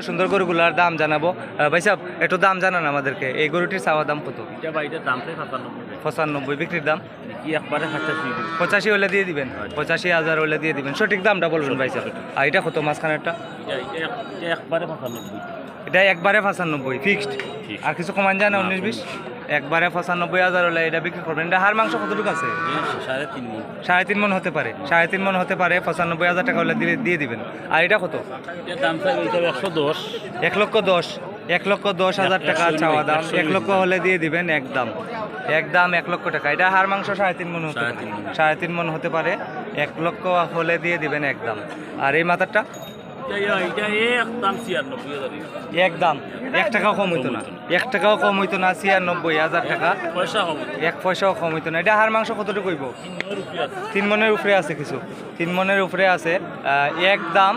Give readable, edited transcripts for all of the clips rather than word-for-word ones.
সুন্দর গরুগুলার দাম জানাবো। ভাই সাহেব একটু দাম জানান আমাদেরকে। এই গরুটির চাওয়া দাম কত? এটা ভাইটার দাম প্রায় 95। বিক্রির দাম কি একবারে 85 হলে দিয়ে দিবেন। 85,000 হলে দিয়ে দিবেন। সঠিক দামটা বলবেন ভাই সাহেব। আর এটা কত মাঝখানেরটা? এটা একবারে 95। এটা একবারে 95 ফিক্সড। আর কিছু কমান যায় না 19-20? একবারে 95,000 হলে এটা বিক্রি করবেন। এটা হার মাংস কতটুকু আছে? 3.5 মণ। 3.5 মণ হতে পারে। 3.5 মণ হতে পারে। 95,000 টাকা হলে দিয়ে দিবেন। আর এটা কত? এর দাম চাই 110। 1,10,000। 1,10,000 টাকা চাওয়া দাম। 1 লক্ষ হলে দিয়ে দিবেন একদম। একদম 1 লক্ষ টাকা। এটা হার মাংস 3.5 মণ হতে পারে। 3.5 মণ হতে পারে। 1 লক্ষ হলে দিয়ে দিবেন একদম। আর এই মাথারটা এটা একদম 96,000। একদম 1 টাকাও কম হইতো না। 1 টাকাও কম হইতো না। 96,000 টাকা। পয়সা হবে 1 পয়সাও কম হইতো না। এটা হার মাংস কতটুকু হইব? 3 মণের উপরে আছে কিছু। 3 মণের উপরে আছে। একদম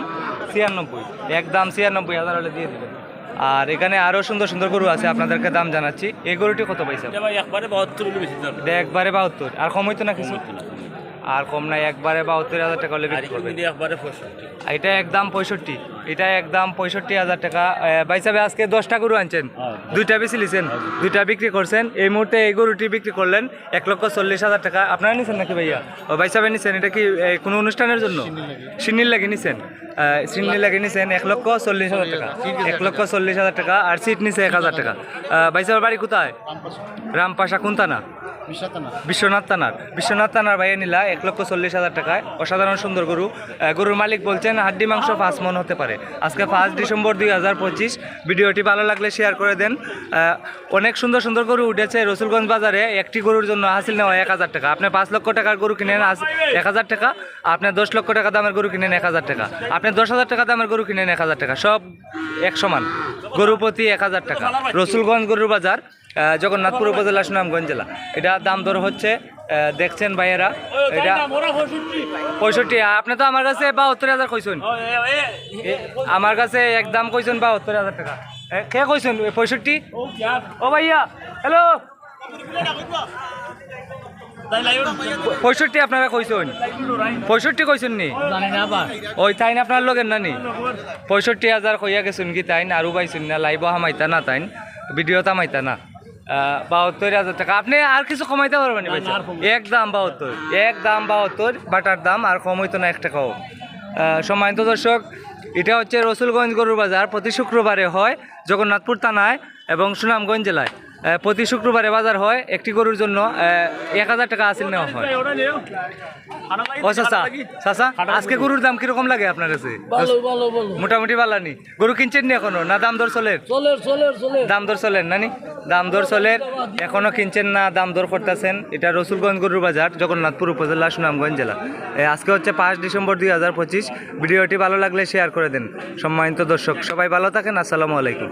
96। একদম 96,000 হলে দিয়ে দিবেন। আর এখানে আরো সুন্দর সুন্দর গরু আছে, আপনাদেরকে দাম জানাচ্ছি। এই গরুটি কত পাইছে? এটা ভাই একবারে 72 হলে বেশি দাম। এটা একবারে 72। আর কম হইতো না কিছু? আর কম নাই। একবারে 72,000 টাকা হলে বিক্রি করবেন। একবারে 65। এটা একদম 65। এটা একদম 65,000 টাকা। ভাই সাহেব আজকে 10টা গরু আনছেন, 2টা বেশি লিছেন, 2টা বিক্রি করছেন। এই মুহূর্তে এই গরুটি বিক্রি করলেন 1,40,000 টাকা। আপনারা নিছেন নাকি ভাইয়া? ও ভাই সাহেব নিছেন। এটা কি কোনো অনুষ্ঠানের জন্য? সিন্নির লাগে নিছেন? সিন্নির লাগে নিছেন 1,40,000 টাকা। 1,40,000 টাকা। আর সিট নিছে 1,000 টাকা। ভাই সাহেব বাড়ি কোথায়? রামপাশা। কোন থানা? বিশ্বনাথ থানার। বিশ্বনাথ থানার ভাইয়া নিলা 1,40,000 টাকায়। অসাধারণ সুন্দর গরু। গরুর মালিক বলছেন হাড্ডি মাংস 5 মণ হতে পারে। আজকে 5 ডিসেম্বর 2025। ভিডিওটি ভালো লাগলে শেয়ার করে দেন। অনেক সুন্দর সুন্দর গরু উঠেছে রসুলগঞ্জ বাজারে। একটি গরুর জন্য হাসিল নেওয়া 1,000 টাকা। আপনি 5 লক্ষ টাকার গরু কিনেন 1,000 টাকা। আপনি 10 লক্ষ টাকা দামের গরু কিনেন 1,000 টাকা। আপনি 10,000 টাকা দামের গরু কিনেন 1,000 টাকা। সব এক সমান। গরু প্রতি 1,000 টাকা। রসুলগঞ্জ গরুর বাজার, জগন্নাথপুর উপজেলা, সুনামগঞ্জ জেলা। এটা দাম দর হচ্ছে, দেখছেন ভাইয়েরা। এটা 65। আপনি তো আমার কাছে 72,000 কইছেন। আমার কাছে একদম কইছেন 72,000 টাকা। কে কইছেন 65? ও ভাইয়া হ্যালো, 65 আপনারা কইছেন? 65 কইছেন নি? ওই তাই না আপনার লগের নানি? 65,000 কইয়া গেছেন কি তাইন? আরও পাইছেন না? লাইব হামাইতা না তাইন? ভিডিও তামাইতা না? 72,000 টাকা। আপনি আর কিছু কমাইতে পারবেন? একদম 72। একদম 72 বাটার দাম। আর কম হইতো না 1 টাকাও। সম্মানিত দর্শক, এটা হচ্ছে রসুলগঞ্জ গরুর বাজার। প্রতি শুক্রবারে হয় জগন্নাথপুর থানায় এবং সুনামগঞ্জ জেলায়। প্রতি শুক্রবারে বাজার হয়। একটি গরুর জন্য 1,000 টাকা হাসিল নেওয়া হয়। ও চাচা, চাচা আজকে গরুর দাম কিরকম লাগে আপনার কাছে? মোটামুটি বালানি। গরু কিনছেন নি এখনো? না দাম দর চলের? দাম দর চলেন নানি? দাম দর চলের। এখনো কিনছেন না, দাম দর করতেছেন। এটা রসুলগঞ্জ গরুর বাজার, জগন্নাথপুর উপজেলা, সুনামগঞ্জ জেলা। আজকে হচ্ছে 5 ডিসেম্বর 2025। ভিডিওটি ভালো লাগলে শেয়ার করে দেন। সম্মানিত দর্শক সবাই ভালো থাকেন। আসসালামু আলাইকুম।